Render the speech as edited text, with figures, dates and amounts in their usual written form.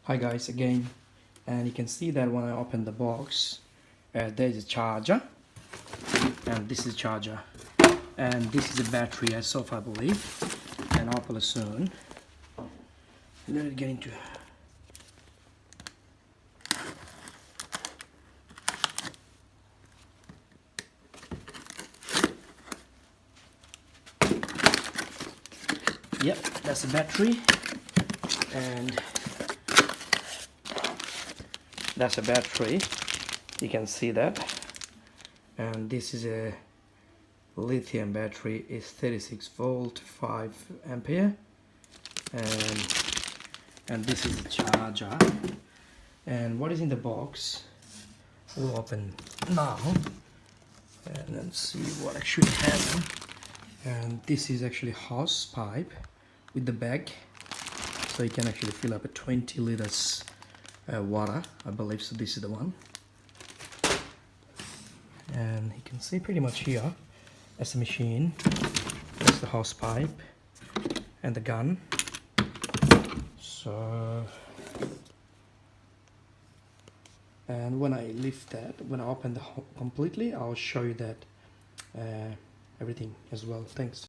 Hi guys again, and you can see that when I open the box there's a charger, and this is a charger, and this is a battery as of I believe, and I'll pull it soon. Let it get into yep, that's a battery, and that's a battery, you can see that, and this is a lithium battery. It's 36 volt 5 ampere, and this is a charger. And what is in the box, we'll open now and then see what actually happened. And this is actually hose pipe with the bag, so you can actually fill up a 20 liters water, I believe. So this is the one, and you can see pretty much here that's the machine, that's the hose pipe and the gun. So, and when I lift that, when I open the completely, I'll show you that everything as well. Thanks.